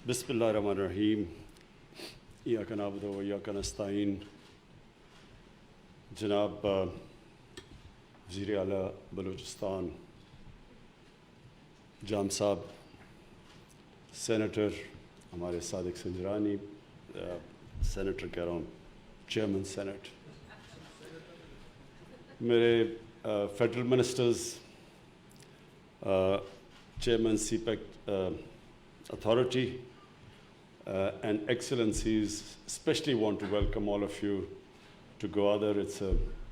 بسم اللہ الرحمن الرحیم ایاک نعبد و ایاک نستعین. جناب وزیر اعلیٰ بلوچستان جام صاحب، سینیٹر ہمارے صادق سنجرانی، سینیٹر کہہ رہا ہوں، چیئرمین سینٹ، میرے federal ministers, chairman CPEC authority, and excellencies, especially want to welcome all of you to Gwadar. It's a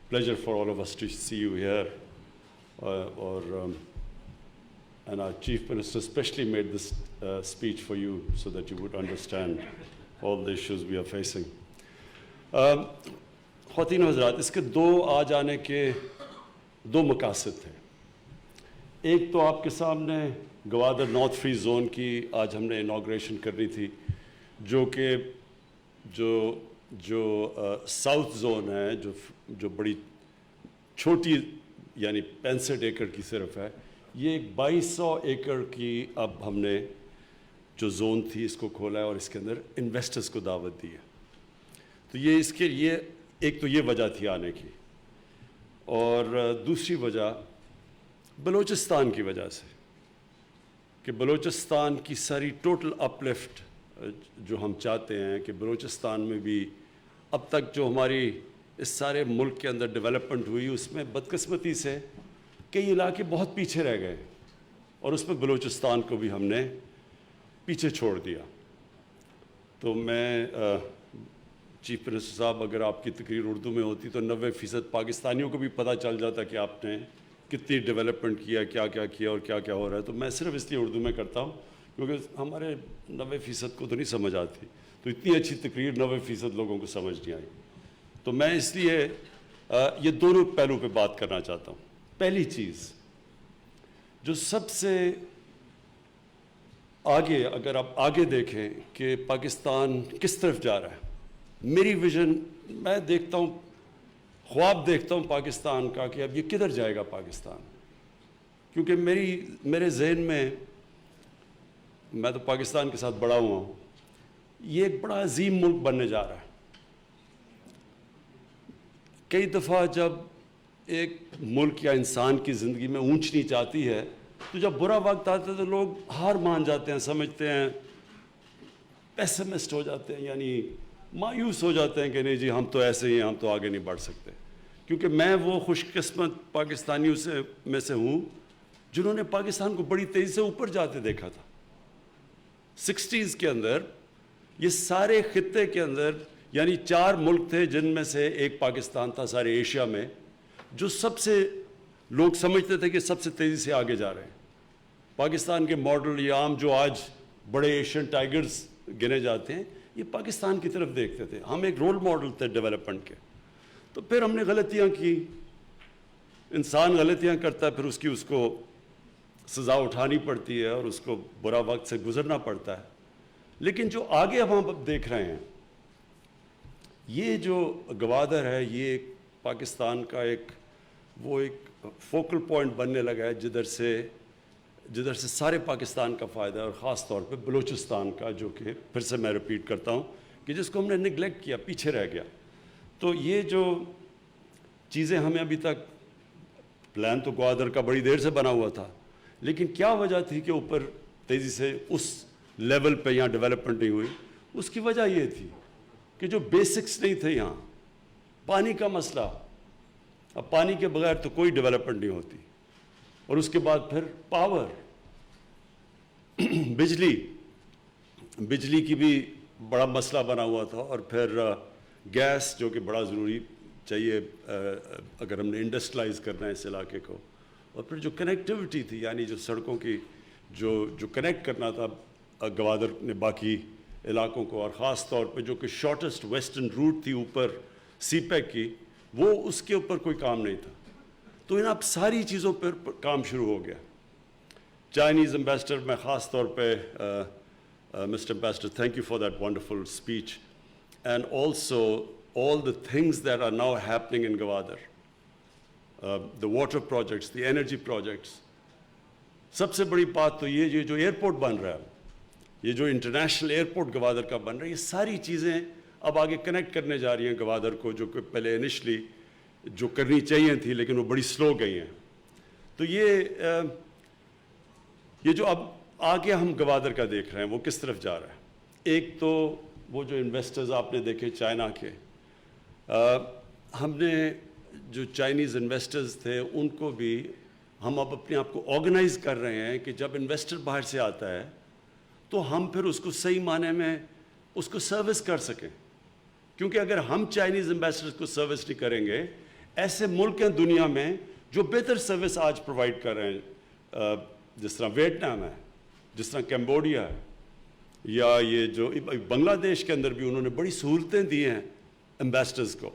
pleasure for all of us to see you here. And our Chief Minister especially made this speech for you so that you would understand all the issues we are facing. خواتین و حضرات، اس کے دو آ جانے کے دو مقاصد تھے. ایک تو آپ کے سامنے گوادر نارتھ فری زون کی آج ہم نے انوگریشن کرنی تھی، جو کہ جو ساؤتھ زون ہے، جو بڑی چھوٹی یعنی 65 ایکڑ کی صرف ہے. یہ ایک 2200 ایکڑ کی اب ہم نے جو زون تھی اس کو کھولا ہے اور اس کے اندر انویسٹرز کو دعوت دی ہے. تو یہ اس کے لیے ایک تو یہ وجہ تھی آنے کی، اور دوسری وجہ بلوچستان کی وجہ سے کہ بلوچستان کی ساری ٹوٹل اپلفٹ جو ہم چاہتے ہیں کہ بلوچستان میں بھی اب تک جو ہماری اس سارے ملک کے اندر ڈیولپمنٹ ہوئی، اس میں بدقسمتی سے کئی علاقے بہت پیچھے رہ گئے، اور اس میں بلوچستان کو بھی ہم نے پیچھے چھوڑ دیا. تو میں چیف منسٹر صاحب، اگر آپ کی تقریر اردو میں ہوتی تو 90% پاکستانیوں کو بھی پتہ چل جاتا کہ آپ نے کتنی ڈیولپمنٹ کیا، کیا کیا کیا اور کیا کیا ہو رہا ہے. تو میں صرف اس لیے اردو میں کرتا ہوں کیونکہ ہمارے 90% کو تو نہیں سمجھ آتی، تو اتنی اچھی تقریر 90% لوگوں کو سمجھ نہیں آئی. تو میں اس لیے یہ دونوں پہلو پہ بات کرنا چاہتا ہوں. پہلی چیز جو سب سے آگے، اگر آپ آگے دیکھیں کہ پاکستان کس طرف جا رہا ہے، میری ویژن، میں دیکھتا ہوں، خواب دیکھتا ہوں پاکستان کا کہ اب یہ کدھر جائے گا پاکستان. کیونکہ میرے ذہن میں تو پاکستان کے ساتھ بڑا ہوا ہوں، یہ ایک بڑا عظیم ملک بننے جا رہا ہے. کئی دفعہ جب ایک ملک یا انسان کی زندگی میں اونچ نیچ آتی ہے تو جب برا وقت آتا ہے تو لوگ ہار مان جاتے ہیں، سمجھتے ہیں، پیسمسٹ ہو جاتے ہیں، یعنی مایوس ہو جاتے ہیں کہ نہیں جی ہم تو ایسے ہی ہیں، ہم تو آگے نہیں بڑھ سکتے. کیونکہ میں وہ خوش قسمت پاکستانیوں میں سے ہوں جنہوں نے پاکستان کو بڑی تیزی سے اوپر جاتے دیکھا تھا. 60s کے اندر یہ سارے خطے کے اندر یعنی 4 ملک تھے جن میں سے ایک پاکستان تھا سارے ایشیا میں، جو سب سے لوگ سمجھتے تھے کہ سب سے تیزی سے آگے جا رہے ہیں. پاکستان کے ماڈل یا عام جو آج بڑے ایشین ٹائیگرز گنے جاتے ہیں، یہ پاکستان کی طرف دیکھتے تھے. ہم ایک رول ماڈل تھے ڈیولپمنٹ کے. تو پھر ہم نے غلطیاں کی. انسان غلطیاں کرتا ہے، پھر اس کو سزا اٹھانی پڑتی ہے اور اس کو برا وقت سے گزرنا پڑتا ہے. لیکن جو آگے اب ہم دیکھ رہے ہیں، یہ جو گوادر ہے، یہ ایک پاکستان کا ایک فوکل پوائنٹ بننے لگا ہے جدھر سے سارے پاکستان کا فائدہ ہے، اور خاص طور پہ بلوچستان کا، جو کہ پھر سے میں ریپیٹ کرتا ہوں کہ جس کو ہم نے نگلیکٹ کیا، پیچھے رہ گیا. تو یہ جو چیزیں ہمیں ابھی تک، پلان تو گوادر کا بڑی دیر سے بنا ہوا تھا، لیکن کیا وجہ تھی کہ اوپر تیزی سے اس لیول پہ یہاں ڈیولپمنٹ نہیں ہوئی؟ اس کی وجہ یہ تھی کہ جو بیسکس نہیں تھے یہاں. پانی کا مسئلہ، اب پانی کے بغیر تو کوئی ڈیولپمنٹ نہیں ہوتی. اور اس کے بعد پھر پاور، بجلی کی بھی بڑا مسئلہ بنا ہوا تھا، اور پھر گیس جو کہ بڑا ضروری چاہیے اگر ہم نے انڈسٹریلائز کرنا ہے اس علاقے کو. اور پھر جو کنیکٹیوٹی تھی، یعنی جو سڑکوں کی جو کنیکٹ کرنا تھا گوادر نے باقی علاقوں کو، اور خاص طور پہ جو کہ شارٹیسٹ ویسٹرن روٹ تھی اوپر سی پیک کی، وہ اس کے اوپر کوئی کام نہیں تھا. تو ان اب ساری چیزوں پر کام شروع ہو گیا. چائنیز امبیسڈر، میں خاص طور پہ mister ambassador, thank you for that wonderful speech. And also all the things that are now happening in Gwadar, the water projects, the energy projects. سب سے بڑی بات تو یہ جو ایئرپورٹ بن رہا ہے، یہ جو انٹرنیشنل ایئرپورٹ گوادر کا بن رہا ہے، یہ ساری چیزیں اب آگے کنیکٹ کرنے جا رہی ہیں گوادر کو، جو کہ پہلے انیشلی جو کرنی چاہیے تھی لیکن وہ بڑی سلو گئی ہیں. تو یہ جو اب آگے ہم گوادر کا دیکھ رہے ہیں وہ کس طرف جا رہا ہے. ایک تو وہ جو انویسٹرز آپ نے دیکھے چائنا کے، ہم نے جو چائنیز انویسٹرز تھے ان کو بھی ہم اب اپنے آپ کو آرگنائز کر رہے ہیں کہ جب انویسٹر باہر سے آتا ہے تو ہم پھر اس کو صحیح معنی میں اس کو سروس کر سکیں. کیونکہ اگر ہم چائنیز انویسٹرز کو سروس نہیں کریں گے، ایسے ملک ہیں دنیا میں جو بہتر سروس آج پرووائڈ کر رہے ہیں، جس طرح ویتنام ہے، جس طرح کمبوڈیا ہے، یا یہ جو بنگلہ دیش کے اندر بھی انہوں نے بڑی سہولتیں دی ہیں امبیسڈرز کو.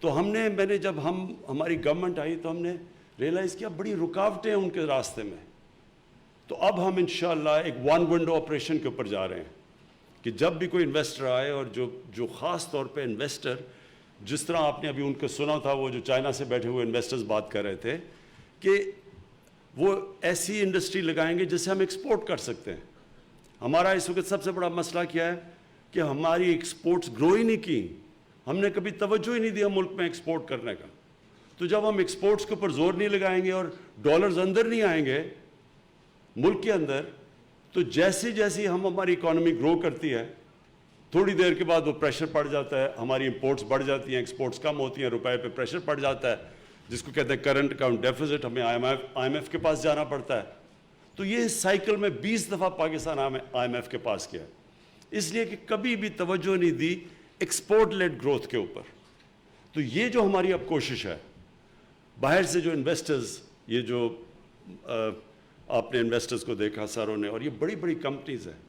تو میں نے جب ہماری گورنمنٹ آئی تو ہم نے ریئلائز کیا بڑی رکاوٹیں ہیں ان کے راستے میں. تو اب ہم انشاءاللہ ایک ون ونڈو آپریشن کے اوپر جا رہے ہیں کہ جب بھی کوئی انویسٹر آئے، اور جو خاص طور پہ انویسٹر، جس طرح آپ نے ابھی ان کو سنا تھا، وہ جو چائنا سے بیٹھے ہوئے انویسٹرز بات کر رہے تھے کہ وہ ایسی انڈسٹری لگائیں گے جس سے ہم ایکسپورٹ کر سکتے ہیں. ہمارا اس وقت سب سے بڑا مسئلہ کیا ہے کہ ہماری ایکسپورٹس گرو ہی نہیں کی، ہم نے کبھی توجہ ہی نہیں دیا ملک میں ایکسپورٹ کرنے کا. تو جب ہم ایکسپورٹس کے اوپر زور نہیں لگائیں گے اور ڈالرز اندر نہیں آئیں گے ملک کے اندر، تو جیسی ہماری اکانومی گرو کرتی ہے، تھوڑی دیر کے بعد وہ پریشر پڑ جاتا ہے، ہماری امپورٹس بڑھ جاتی ہیں، ایکسپورٹس کم ہوتی ہیں، روپے پہ پریشر پڑ جاتا ہے، جس کو کہتے ہیں کرنٹ اکاؤنٹ ڈیفیزٹ، ہمیں آئی ایم ایف کے پاس جانا پڑتا ہے. تو یہ سائیکل میں 20 دفعہ پاکستان آئی ایم ایف کے پاس کیا ہے، اس لیے کہ کبھی بھی توجہ نہیں دی ایکسپورٹ لیڈ گروتھ کے اوپر. تو یہ جو ہماری اب کوشش ہے، باہر سے جو انویسٹرز، یہ جو آپ نے انویسٹرز کو دیکھا ساروں نے، اور یہ بڑی بڑی کمپنیز ہیں،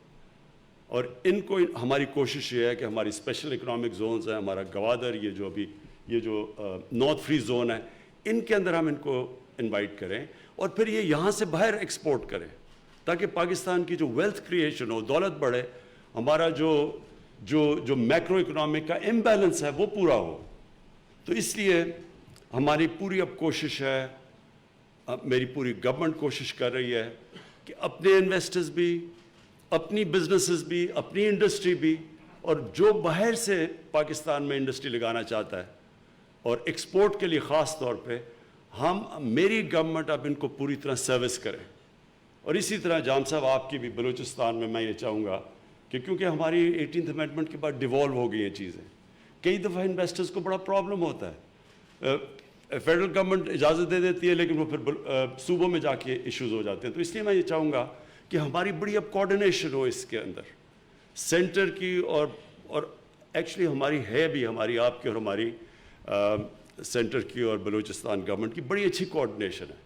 اور ان کو ہماری کوشش یہ ہے کہ ہماری اسپیشل اکنامک زونز ہیں، ہمارا گوادر، یہ جو نارتھ فری زون ہے، ان کے اندر ہم ان کو انوائٹ کریں، اور پھر یہ یہاں سے باہر ایکسپورٹ کریں تاکہ پاکستان کی جو ویلتھ کریشن ہو، دولت بڑھے، ہمارا جو میکرو اکنامک کا امبیلنس ہے وہ پورا ہو. تو اس لیے ہماری پوری اب کوشش ہے، میری پوری گورنمنٹ کوشش کر رہی ہے کہ اپنے انویسٹرز بھی، اپنی بزنسز بھی، اپنی انڈسٹری بھی، اور جو باہر سے پاکستان میں انڈسٹری لگانا چاہتا ہے اور ایکسپورٹ کے لیے خاص طور پہ، میری گورنمنٹ اب ان کو پوری طرح سروس کرے. اور اسی طرح جام صاحب آپ کی بھی بلوچستان میں یہ چاہوں گا کہ کیونکہ ہماری 18th امینڈمنٹ کے بعد ڈیوالو ہو گئی ہیں چیزیں، کئی دفعہ انویسٹرز کو بڑا پرابلم ہوتا ہے، فیڈرل گورنمنٹ اجازت دے دیتی ہے لیکن وہ پھر صوبوں میں جا کے ایشوز ہو جاتے ہیں. تو اس لیے میں یہ چاہوں گا کہ ہماری بڑی اب کوارڈینیشن ہو اس کے اندر سینٹر کی، اور ایکچولی ہماری ہے بھی، ہماری آپ کی اور ہماری سینٹر کی اور بلوچستان گورنمنٹ کی بڑی اچھی کوارڈینیشن ہے.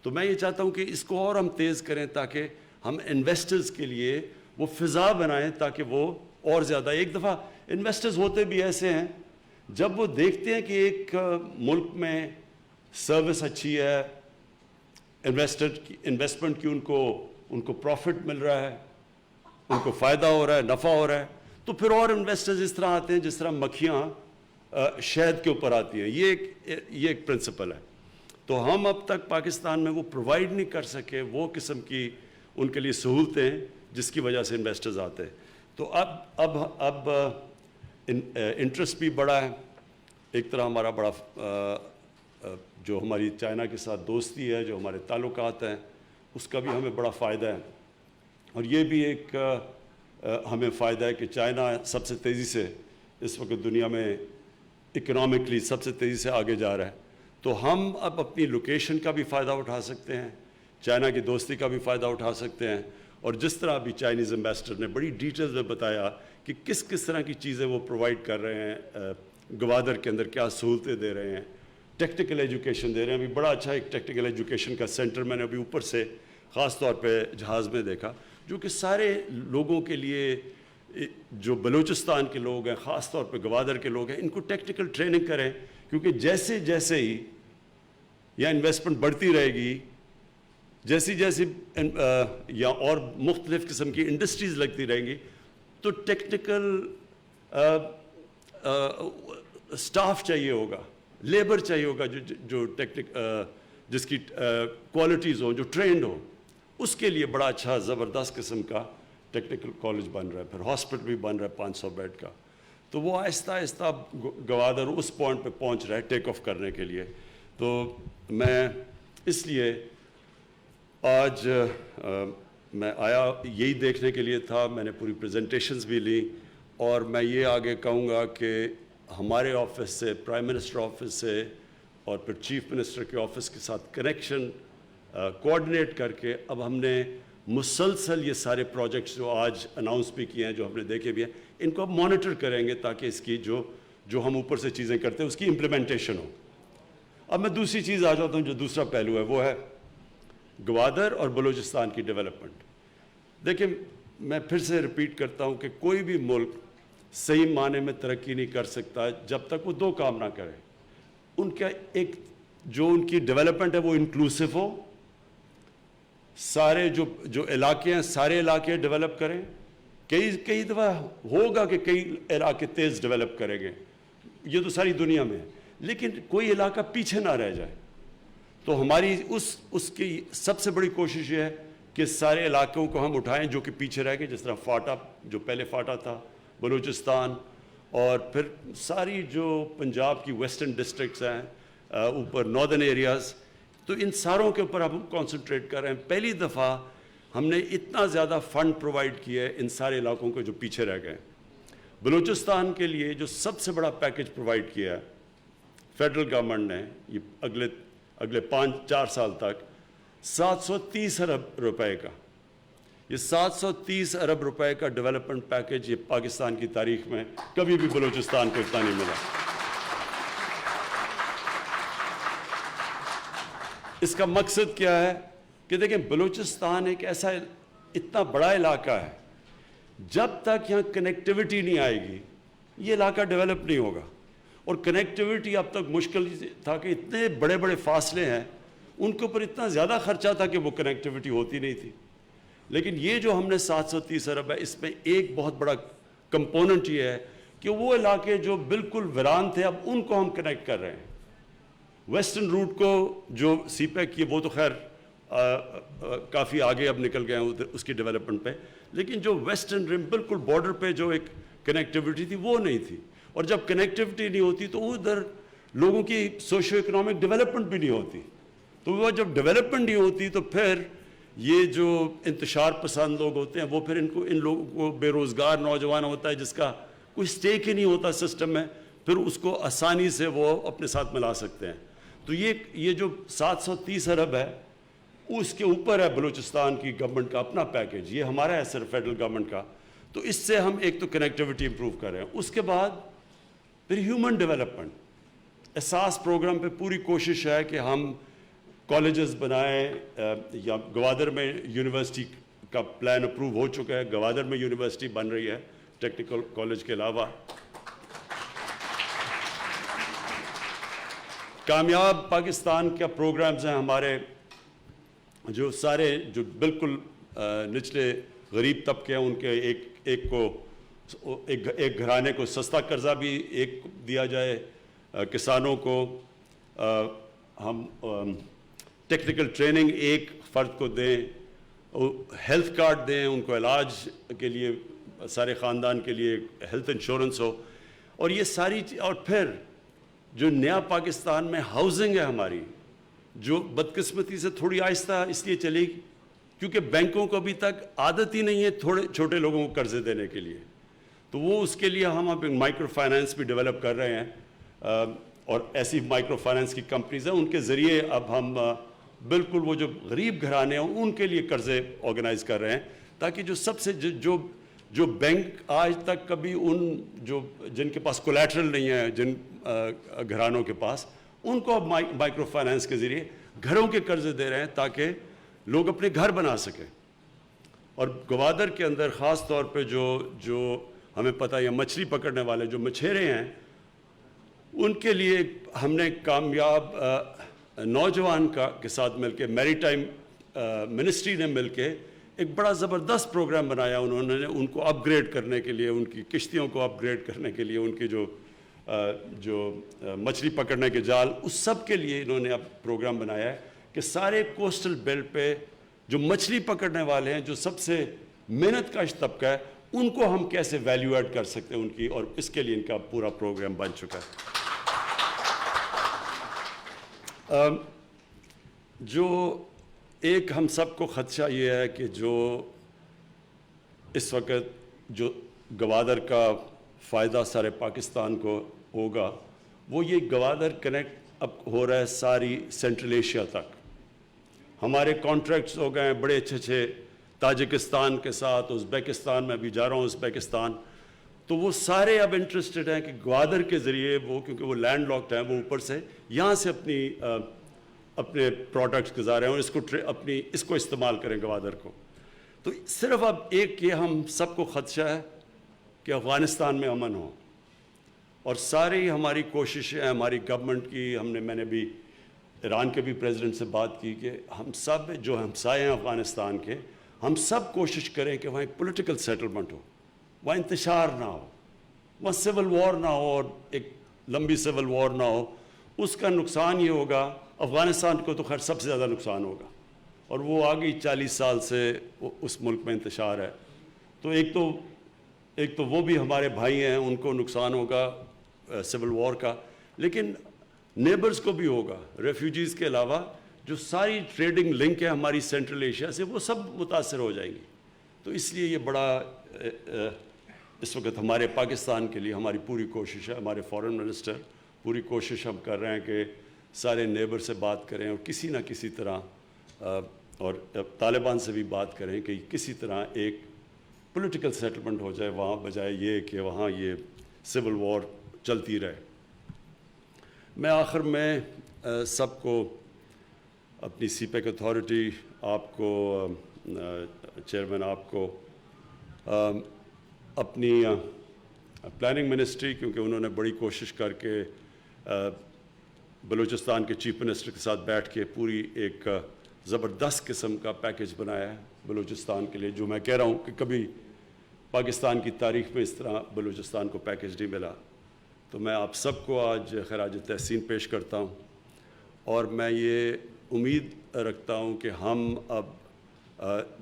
تو میں یہ چاہتا ہوں کہ اس کو اور ہم تیز کریں تاکہ ہم انویسٹرز کے لیے وہ فضا بنائیں تاکہ وہ اور زیادہ. ایک دفعہ انویسٹرز ہوتے بھی ایسے ہیں، جب وہ دیکھتے ہیں کہ ایک ملک میں سروس اچھی ہے، انویسٹمنٹ کی ان کو پروفٹ مل رہا ہے، ان کو فائدہ ہو رہا ہے، نفع ہو رہا ہے، تو پھر اور انویسٹرز اس طرح آتے ہیں جس طرح مکھیاں شہد کے اوپر آتی ہیں. یہ ایک پرنسپل ہے. تو ہم اب تک پاکستان میں وہ پرووائڈ نہیں کر سکے وہ قسم کی ان کے لیے سہولتیں جس کی وجہ سے انویسٹرز آتے ہیں. تو اب انٹرسٹ بھی بڑا ہے. ایک طرح ہمارا بڑا جو ہماری چائنا کے ساتھ دوستی ہے، جو ہمارے تعلقات ہیں، اس کا بھی ہمیں بڑا فائدہ ہے. اور یہ بھی ایک ہمیں فائدہ ہے کہ چائنا سب سے تیزی سے اس وقت دنیا میں اکنامکلی سب سے تیزی سے آگے جا رہا ہے. تو ہم اب اپنی لوکیشن کا بھی فائدہ اٹھا سکتے ہیں، چائنا کی دوستی کا بھی فائدہ اٹھا سکتے ہیں. اور جس طرح ابھی چائنیز امبیسڈر نے بڑی ڈیٹیلز میں بتایا کہ کس طرح کی چیزیں وہ پرووائڈ کر رہے ہیں گوادر کے اندر، کیا سہولتیں دے رہے ہیں، ٹیکنیکل ایجوکیشن دے رہے ہیں. ابھی بڑا اچھا ایک ٹیکنیکل ایجوکیشن کا سینٹر میں نے ابھی اوپر سے خاص طور پہ جہاز میں دیکھا، جو کہ سارے لوگوں کے لیے، جو بلوچستان کے لوگ ہیں، خاص طور پہ گوادر کے لوگ ہیں، ان کو ٹیکنیکل ٹریننگ کریں. کیونکہ جیسے ہی یا انویسٹمنٹ بڑھتی رہے گی، جیسی یا اور مختلف قسم کی انڈسٹریز لگتی رہیں گی، تو ٹیکنیکل سٹاف چاہیے ہوگا، لیبر چاہیے ہوگا جو جس کی کوالٹیز ہوں، جو ٹرینڈ ہو. اس کے لیے بڑا اچھا زبردست قسم کا ٹیکنیکل کالج بن رہا ہے, پھر ہاسپٹل بھی بن رہا ہے 500 بیڈ کا. تو وہ آہستہ آہستہ گوادر اس پوائنٹ پہ پہنچ رہا ہے ٹیک آف کرنے کے لیے. تو میں اس لیے آج میں آیا یہی دیکھنے کے لیے تھا. میں نے پوری پریزنٹیشنز بھی لی, اور میں یہ آگے کہوں گا کہ ہمارے آفس سے, پرائم منسٹر آفس سے, اور پھر چیف منسٹر کے آفس کے ساتھ کنیکشن کوآرڈینیٹ کر کے اب ہم نے مسلسل یہ سارے پروجیکٹس جو آج اناؤنس بھی کیے ہیں, جو ہم نے دیکھے بھی ہیں, ان کو اب مانیٹر کریں گے تاکہ اس کی جو ہم اوپر سے چیزیں کرتے ہیں اس کی امپلیمنٹیشن ہو. اب میں دوسری چیز آ جاتا ہوں, جو دوسرا پہلو ہے وہ ہے گوادر اور بلوچستان کی ڈیولپمنٹ. دیکھیں, میں پھر سے ریپیٹ کرتا ہوں کہ کوئی بھی ملک صحیح معنی میں ترقی نہیں کر سکتا جب تک وہ دو کام نہ کرے. ان کا ایک جو ان کی ڈیولپمنٹ ہے وہ انکلوسیو ہو, سارے جو علاقے ہیں سارے علاقے ڈیولپ کریں. کئی دفعہ ہوگا کہ کئی علاقے تیز ڈیولپ کریں گے, یہ تو ساری دنیا میں ہے, لیکن کوئی علاقہ پیچھے نہ رہ جائے. تو ہماری اس کی سب سے بڑی کوشش یہ ہے کہ سارے علاقوں کو ہم اٹھائیں جو کہ پیچھے رہ گئے, جس طرح فاٹا, جو پہلے فاٹا تھا, بلوچستان, اور پھر ساری جو پنجاب کی ویسٹرن ڈسٹرکٹس ہیں, اوپر ناردرن ایریاز, تو ان ساروں کے اوپر ہم کانسنٹریٹ کر رہے ہیں. پہلی دفعہ ہم نے اتنا زیادہ فنڈ پرووائڈ کیا ہے ان سارے علاقوں کو جو پیچھے رہ گئے. بلوچستان کے لیے جو سب سے بڑا پیکج پرووائڈ کیا ہے فیڈرل گورنمنٹ نے, یہ اگلے 5-4 سال تک 730 ارب روپے کا, یہ 730 ارب روپے کا ڈیولپمنٹ پیکج, یہ پاکستان کی تاریخ میں کبھی بھی بلوچستان کو اتنا نہیں ملا. اس کا مقصد کیا ہے کہ دیکھیں, بلوچستان ایک ایسا اتنا بڑا علاقہ ہے, جب تک یہاں کنیکٹیوٹی نہیں آئے گی یہ علاقہ ڈیولپ نہیں ہوگا. اور کنیکٹیوٹی اب تک مشکل تھا کہ اتنے بڑے بڑے فاصلے ہیں, ان کے اوپر اتنا زیادہ خرچہ تھا کہ وہ کنیکٹیوٹی ہوتی نہیں تھی. لیکن یہ جو ہم نے 730 ارب ہے, اس میں ایک بہت بڑا کمپوننٹ یہ ہے کہ وہ علاقے جو بالکل ویران تھے اب ان کو ہم کنیکٹ کر رہے ہیں. ویسٹرن روٹ کو جو سی پیک کی وہ تو خیر کافی آگے اب نکل گئے ہیں اس کی ڈیولپمنٹ پہ, لیکن جو ویسٹرن رم بالکل بارڈر پہ جو ایک کنیکٹیوٹی تھی وہ نہیں تھی. اور جب کنیکٹیوٹی نہیں ہوتی تو ادھر لوگوں کی سوشو اکنامک ڈیولپمنٹ بھی نہیں ہوتی. تو وہ جب ڈیولپمنٹ نہیں ہوتی تو پھر یہ جو انتشار پسند لوگ ہوتے ہیں وہ پھر ان لوگوں کو, بے روزگار نوجوان ہوتا ہے جس کا کوئی سٹیک ہی نہیں ہوتا سسٹم میں, پھر اس کو آسانی سے وہ اپنے ساتھ ملا سکتے ہیں. تو یہ جو 730 ارب ہے اس کے اوپر ہے بلوچستان کی گورنمنٹ کا اپنا پیکج, یہ ہمارا ہے صرف فیڈرل گورنمنٹ کا. تو اس سے ہم ایک تو کنیکٹیوٹی امپروو کر رہے ہیں. اس کے بعد پھر ہیومن ڈیولپمنٹ احساس پروگرام پہ پوری کوشش ہے کہ ہم کالجز بنائیں, یا گوادر میں یونیورسٹی کا پلان اپروو ہو چکا ہے, گوادر میں یونیورسٹی بن رہی ہے ٹیکنیکل کالج کے علاوہ. کامیاب پاکستان کا پروگرامز ہیں ہمارے, جو سارے جو بالکل نچلے غریب طبقے ہیں ان کے ایک گھرانے کو سستا قرضہ بھی ایک دیا جائے, کسانوں کو ہم ٹیکنیکل ٹریننگ ایک فرد کو دیں, ہیلتھ کارڈ دیں ان کو علاج کے لیے, سارے خاندان کے لیے ہیلتھ انشورنس ہو. اور یہ ساری اور پھر جو نیا پاکستان میں ہاؤسنگ ہے ہماری, جو بدقسمتی سے تھوڑی آہستہ اس لیے چلے گی کیونکہ بینکوں کو ابھی تک عادت ہی نہیں ہے تھوڑے چھوٹے لوگوں کو قرضے دینے کے لیے. تو وہ اس کے لیے ہم اب مائکرو فائنانس بھی ڈیولپ کر رہے ہیں, اور ایسی مائکرو فائنانس کی کمپنیز ہیں, ان کے ذریعے اب ہم بالکل وہ جو غریب گھرانے ہیں ان کے لیے قرضے آرگنائز کر رہے ہیں, تاکہ جو سب سے جو بینک آج تک کبھی جن کے پاس کولیٹرل نہیں ہے, جن گھرانوں کے پاس, ان کو اب مائکرو فائنانس کے ذریعے گھروں کے قرضے دے رہے ہیں تاکہ لوگ اپنے گھر بنا سکیں. اور گوادر کے اندر خاص طور پہ جو ہمیں پتہ ہے مچھلی پکڑنے والے جو مچھیرے ہیں, ان کے لیے ہم نے کامیاب نوجوان کے ساتھ مل کے, میری ٹائم منسٹری نے مل کے ایک بڑا زبردست پروگرام بنایا. انہوں نے ان کو اپ گریڈ کرنے کے لیے, ان کی کشتیوں کو اپ گریڈ کرنے کے لیے, ان کی جو مچھلی پکڑنے کے جال, اس سب کے لیے انہوں نے اب پروگرام بنایا ہے کہ سارے کوسٹل بیلٹ پہ جو مچھلی پکڑنے والے ہیں, جو سب سے محنت کش طبقہ ہے, ان کو ہم کیسے ویلیو ایڈ کر سکتے ہیں ان کی, اور اس کے لیے ان کا پورا پروگرام بن چکا ہے. جو ایک ہم سب کو خدشہ یہ ہے کہ جو اس وقت جو گوادر کا فائدہ سارے پاکستان کو ہوگا, وہ یہ گوادر کنیکٹ اب ہو رہا ہے ساری سینٹرل ایشیا تک. ہمارے کانٹریکٹس ہو گئے ہیں بڑے اچھے تاجکستان کے ساتھ, ازبیکستان میں بھی جا رہا ہوں ازبیکستان, تو وہ سارے اب انٹرسٹڈ ہیں کہ گوادر کے ذریعے وہ, کیونکہ وہ لینڈ لاکڈ ہیں, وہ اوپر سے یہاں سے اپنے پروڈکٹس گزاریں اور اس کو استعمال کریں گوادر کو. تو صرف اب ایک یہ ہم سب کو خدشہ ہے کہ افغانستان میں امن ہو, اور ساری ہماری کوششیں ہیں ہماری گورنمنٹ کی. میں نے بھی ایران کے بھی پریزیڈنٹ سے بات کی کہ ہم سب جو ہمسائے ہیں افغانستان کے, ہم سب کوشش کریں کہ وہاں ایک پولیٹیکل سیٹلمنٹ ہو, وہاں انتشار نہ ہو, وہاں سول وار نہ ہو, اور ایک لمبی سول وار نہ ہو. اس کا نقصان یہ ہوگا, افغانستان کو تو خیر سب سے زیادہ نقصان ہوگا, اور وہ آگے 40 سال سے اس ملک میں انتشار ہے. تو ایک تو وہ بھی ہمارے بھائی ہیں, ان کو نقصان ہوگا سول وار کا, لیکن نیبرز کو بھی ہوگا. ریفیوجیز کے علاوہ جو ساری ٹریڈنگ لنک ہے ہماری سینٹرل ایشیا سے, وہ سب متاثر ہو جائیں گی. تو اس لیے یہ بڑا اس وقت ہمارے پاکستان کے لیے ہماری پوری کوشش ہے. ہمارے فارن منسٹر پوری کوشش ہم کر رہے ہیں کہ سارے نیبر سے بات کریں اور کسی نہ کسی طرح, اور طالبان سے بھی بات کریں کہ کسی طرح ایک پولیٹیکل سیٹلمنٹ ہو جائے وہاں, بجائے یہ کہ وہاں یہ سول وار چلتی رہے. میں آخر میں سب کو اپنی سی پیک اتھارٹی, آپ کو چیئرمین, آپ کو اپنی پلاننگ منسٹری, کیونکہ انہوں نے بڑی کوشش کر کے بلوچستان کے چیف منسٹر کے ساتھ بیٹھ کے پوری ایک زبردست قسم کا پیکج بنایا ہے بلوچستان کے لیے, جو میں کہہ رہا ہوں کہ کبھی پاکستان کی تاریخ میں اس طرح بلوچستان کو پیکج نہیں ملا. تو میں آپ سب کو آج خراج تحسین پیش کرتا ہوں, اور میں یہ امید رکھتا ہوں کہ ہم اب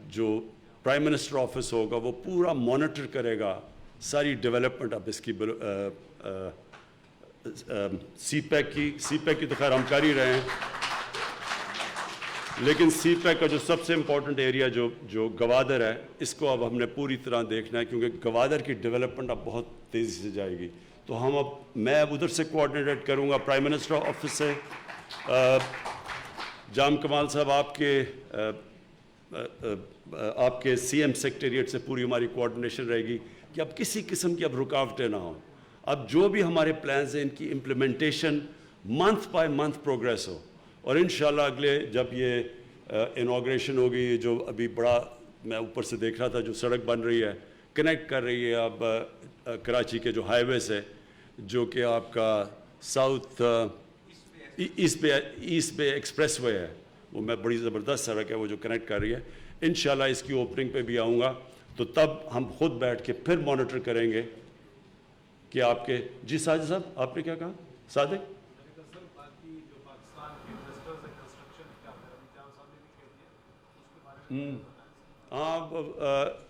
جو پرائم منسٹر آفس ہوگا وہ پورا مانیٹر کرے گا ساری ڈیولپمنٹ اب اس کی سی پیک کی تو خیر ہم کر ہی رہے ہیں, لیکن سی پیک کا جو سب سے امپورٹنٹ ایریا جو گوادر ہے, اس کو اب ہم نے پوری طرح دیکھنا ہے, کیونکہ گوادر کی ڈیولپمنٹ اب بہت تیزی سے جائے گی. تو میں اب ادھر سے کوآرڈینیٹ کروں گا پرائم منسٹر آفس سے. جام کمال صاحب آپ کے سی ایم سیکریٹریٹ سے پوری ہماری کوآرڈینیشن رہے گی کہ اب کسی قسم کی اب رکاوٹیں نہ ہوں. اب جو بھی ہمارے پلانز ہیں ان کی implementation month by month progress ہو, اور انشاءاللہ اگلے جب یہ انوگریشن ہوگی, جو ابھی بڑا میں اوپر سے دیکھ رہا تھا, جو سڑک بن رہی ہے کنیکٹ کر رہی ہے اب کراچی کے جو ہائی ویز ہے, جو کہ آپ کا ساؤتھ ایسٹ بے ایکسپریس وے ہے, وہ میں بڑی زبردست سڑک ہے وہ جو کنیکٹ کر رہی ہے. انشاءاللہ اس کی اوپننگ پہ بھی آؤں گا, تو تب ہم خود بیٹھ کے پھر مانیٹر کریں گے کہ آپ کے جی ساجد صاحب آپ نے کیا کہا صادق؟ ہاں,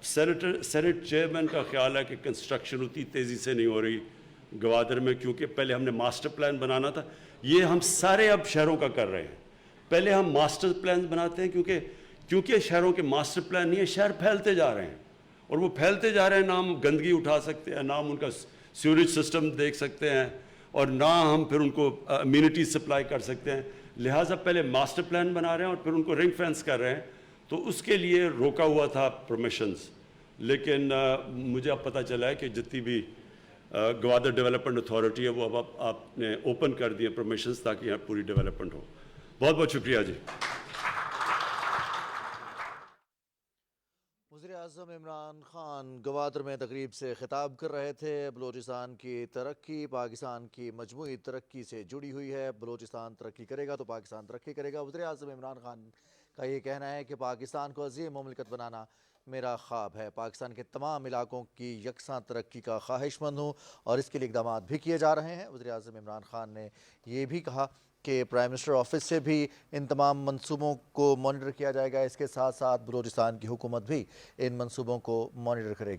سینٹ چیئرمین کا خیال ہے کہ کنسٹرکشن اتنی تیزی سے نہیں ہو رہی گوادر میں, کیونکہ پہلے ہم نے ماسٹر پلان بنانا تھا. یہ ہم سارے اب شہروں کا کر رہے ہیں. پہلے ہم ماسٹر پلان بناتے ہیں کیونکہ شہروں کے ماسٹر پلان نہیں ہے, شہر پھیلتے جا رہے ہیں, اور وہ پھیلتے جا رہے ہیں, نہ ہم گندگی اٹھا سکتے ہیں, نہ ہم ان کا سیوریج سسٹم دیکھ سکتے ہیں, اور نہ ہم پھر ان کو امیونٹیز سپلائی کر سکتے ہیں. لہٰذا پہلے ماسٹر پلان بنا رہے ہیں اور پھر ان کو رنگ فینس کر رہے ہیں. تو اس کے لیے روکا ہوا تھا پرمیشنز, لیکن مجھے اب پتہ چلا ہے کہ جتنی بھی گوادر ڈیولپمنٹ اتھارٹی ہے وہ اب آپ نے اوپن کر دیے پرمیشنز تاکہ یہاں پوری ڈیولپمنٹ ہو. بہت بہت شکریہ جی. وزیراعظم عمران خان گوادر میں تقریب سے خطاب کر رہے تھے. بلوچستان کی ترقی پاکستان کی مجموعی ترقی سے جڑی ہوئی ہے. بلوچستان ترقی کرے گا تو پاکستان ترقی کرے گا. وزیراعظم عمران خان کا یہ کہنا ہے کہ پاکستان کو عظیم مملکت بنانا میرا خواب ہے. پاکستان کے تمام علاقوں کی یکساں ترقی کا خواہش مند ہوں اور اس کے لیے اقدامات بھی کیے جا رہے ہیں. وزیر اعظم عمران خان نے یہ بھی کہا کہ پرائم منسٹر آفس سے بھی ان تمام منصوبوں کو مانیٹر کیا جائے گا. اس کے ساتھ ساتھ بلوچستان کی حکومت بھی ان منصوبوں کو مانیٹر کرے گی.